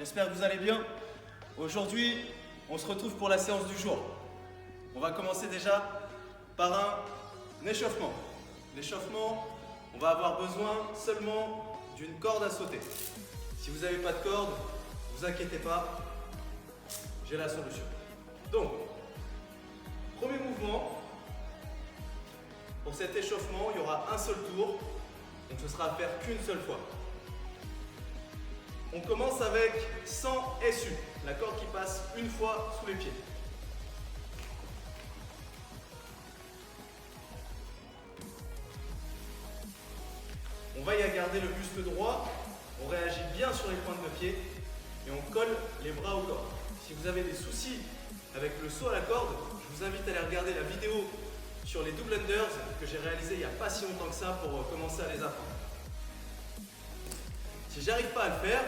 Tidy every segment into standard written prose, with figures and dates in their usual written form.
j'espère que vous allez bien. Aujourd'hui, on se retrouve pour la séance du jour. On va commencer déjà par un échauffement. L'échauffement, on va avoir besoin seulement d'une corde à sauter. Si vous n'avez pas de corde, ne vous inquiétez pas, j'ai la solution. Donc, premier mouvement. Pour cet échauffement, il y aura un seul tour, donc ce sera à faire qu'une seule fois. On commence avec 100 SU, la corde qui passe une fois sous les pieds. On va y garder le buste droit, on réagit bien sur les pointes de pied et on colle les bras au corps. Si vous avez des soucis avec le saut à la corde, je vous invite à aller regarder la vidéo sur les double unders que j'ai réalisé il n'y a pas si longtemps que ça pour commencer à les apprendre. Si j'arrive pas à le faire,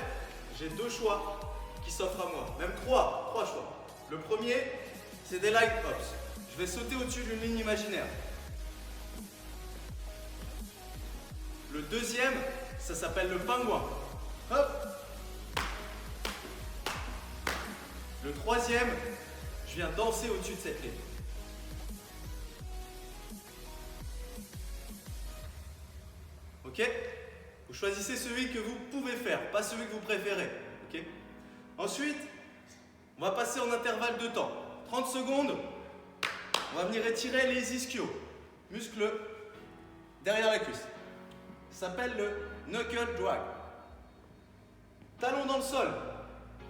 j'ai deux choix qui s'offrent à moi, même trois choix. Le premier, c'est des light hops. Je vais sauter au-dessus d'une ligne imaginaire. Le deuxième, ça s'appelle le pingouin. Hop. Le troisième, je viens danser au-dessus de cette ligne. Ok? Vous choisissez celui que vous pouvez faire, pas celui que vous préférez. Ok? Ensuite, on va passer en intervalle de temps. 30 secondes, on va venir étirer les ischios, muscles derrière la cuisse. Ça s'appelle le knuckle drag. Talon dans le sol,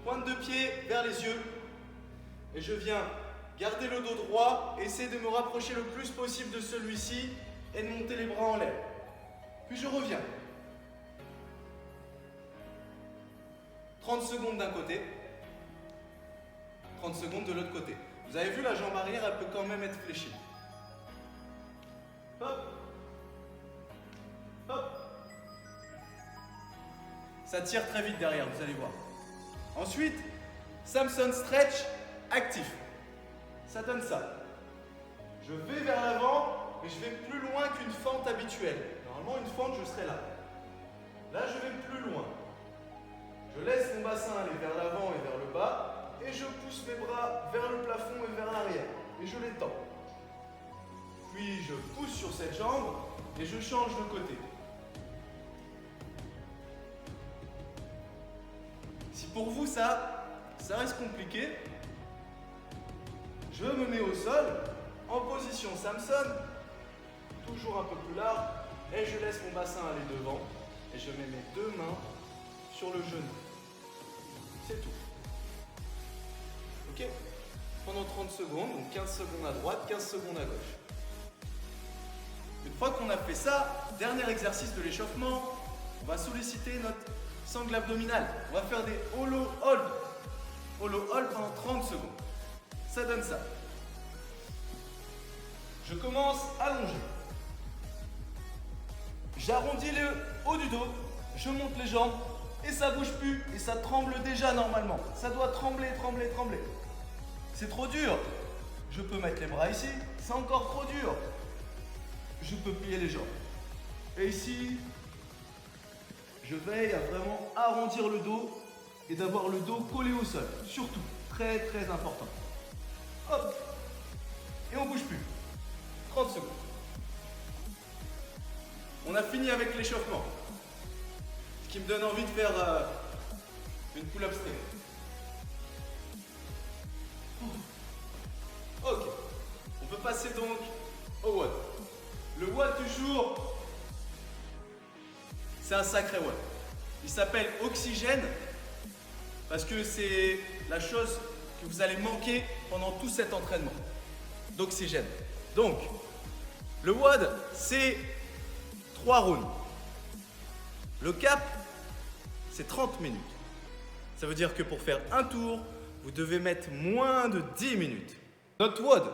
pointe de pied vers les yeux. Et je viens garder le dos droit, essayer de me rapprocher le plus possible de celui-ci et de monter les bras en l'air. Puis je reviens. 30 secondes d'un côté, 30 secondes de l'autre côté. Vous avez vu, la jambe arrière, elle peut quand même être fléchie. Hop. Hop. Ça tire très vite derrière, vous allez voir. Ensuite, Samson stretch actif. Ça donne ça. Je vais vers l'avant, mais je vais plus loin qu'une fente habituelle. Normalement, une fente, je serai là. Là, je vais plus loin. Je laisse mon bassin aller vers l'avant et vers le bas, et je pousse mes bras vers le plafond et vers l'arrière, et je les tends. Puis je pousse sur cette jambe, et je change de côté. Si pour vous ça reste compliqué, je me mets au sol, en position Samson, toujours un peu plus large, et je laisse mon bassin aller devant, et je mets mes deux mains sur le genou. C'est tout. Ok? Pendant 30 secondes, donc 15 secondes à droite, 15 secondes à gauche. Une fois qu'on a fait ça, dernier exercice de l'échauffement, on va solliciter notre sangle abdominale. On va faire des hollow hold. Hollow hold pendant 30 secondes. Ça donne ça. Je commence allongé. J'arrondis le haut du dos, je monte les jambes et ça bouge plus et ça tremble déjà normalement. Ça doit trembler, trembler, trembler. C'est trop dur. Je peux mettre les bras ici, c'est encore trop dur. Je peux plier les jambes. Et ici, je veille à vraiment arrondir le dos et d'avoir le dos collé au sol. Surtout, très très important. Hop. Et on bouge plus. 30 secondes. On a fini avec l'échauffement. Ce qui me donne envie de faire une pull-up straight. Ok. On peut passer donc au WOD. Le WOD du jour, c'est un sacré WOD. Il s'appelle oxygène parce que c'est la chose que vous allez manquer pendant tout cet entraînement d'oxygène. Donc, le WOD, c'est 3 rounds. Le cap, c'est 30 minutes. Ça veut dire que pour faire un tour, vous devez mettre moins de 10 minutes. Notre WOD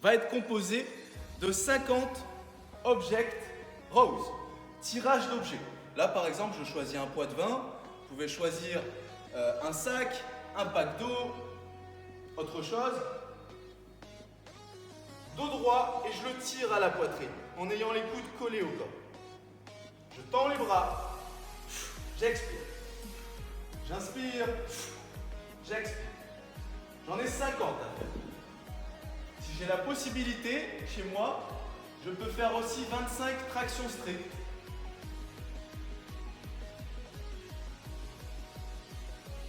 va être composé de 50 object rows, tirage d'objets. Là, par exemple, je choisis un poids de 20. Vous pouvez choisir un sac, un pack d'eau, autre chose. Dos droit et je le tire à la poitrine en ayant les coudes collés au corps. Je tends les bras, j'expire. J'inspire. J'expire. J'en ai 50 à faire. Si j'ai la possibilité, chez moi, je peux faire aussi 25 tractions straight.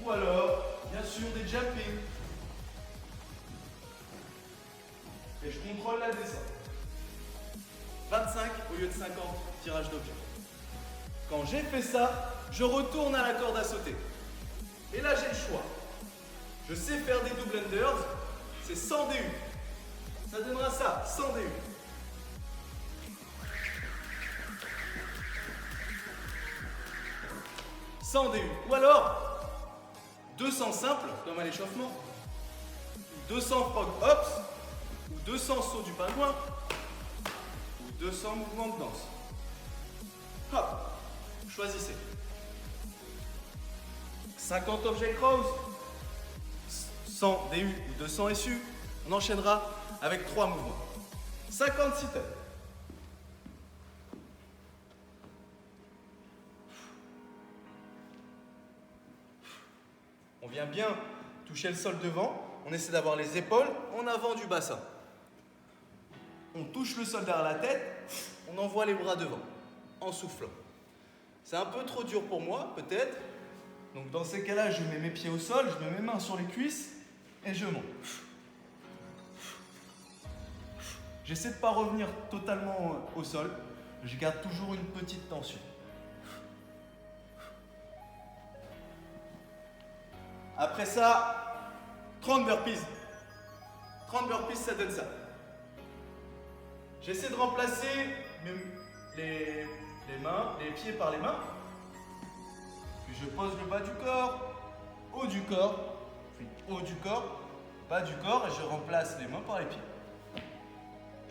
Ou alors, bien sûr, des jumping. Et je contrôle la descente. 25 au lieu de 50 tirages d'objets. Quand j'ai fait ça, je retourne à la corde à sauter. Et là, j'ai le choix. Je sais faire des double unders, c'est 100 DU. Ça donnera ça, 100 DU. Ou alors 200 simples comme à l'échauffement, 200 frog hops, ou 200 sauts du pingouin, ou 200 mouvements de danse. Hop, choisissez. 50 objets crows, 100 DU ou 200 SU. On enchaînera avec 3 mouvements. 50 sit-ups. On vient bien toucher le sol devant. On essaie d'avoir les épaules en avant du bassin. On touche le sol derrière la tête. On envoie les bras devant en soufflant. C'est un peu trop dur pour moi, peut-être. Donc dans ces cas-là, je mets mes pieds au sol, je mets mes mains sur les cuisses et je monte. J'essaie de ne pas revenir totalement au sol. Je garde toujours une petite tension. Après ça, 30 burpees. 30 burpees, ça donne ça. J'essaie de remplacer les pieds par les mains. Puis je pose le bas du corps, haut du corps, puis haut du corps, bas du corps et je remplace les mains par les pieds.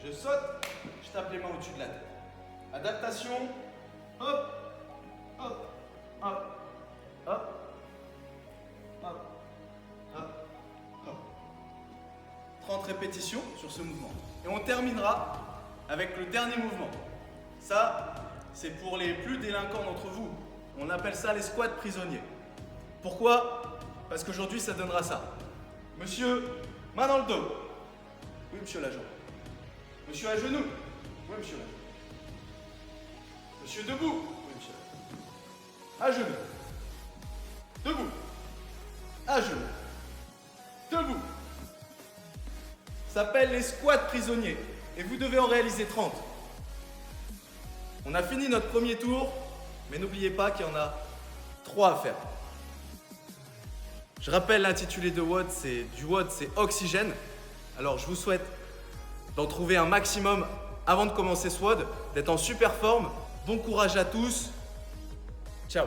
Je saute, je tape les mains au-dessus de la tête. Adaptation, hop, hop, hop, hop. Hop, hop, hop. 30 répétitions sur ce mouvement. Et on terminera avec le dernier mouvement. Ça, c'est pour les plus délinquants d'entre vous. On appelle ça les squats prisonniers. Pourquoi? Parce qu'aujourd'hui, ça donnera ça. Monsieur, main dans le dos. Oui, monsieur l'agent. Monsieur à genoux. Oui, monsieur l'agent. Monsieur debout. Oui, monsieur l'agent. À genoux. Debout. À genoux. Debout. Ça s'appelle les squats prisonniers. Et vous devez en réaliser 30. On a fini notre premier tour, mais n'oubliez pas qu'il y en a 3 à faire. Je rappelle l'intitulé de WOD, c'est oxygène. Alors je vous souhaite d'en trouver un maximum avant de commencer ce WOD, d'être en super forme. Bon courage à tous. Ciao.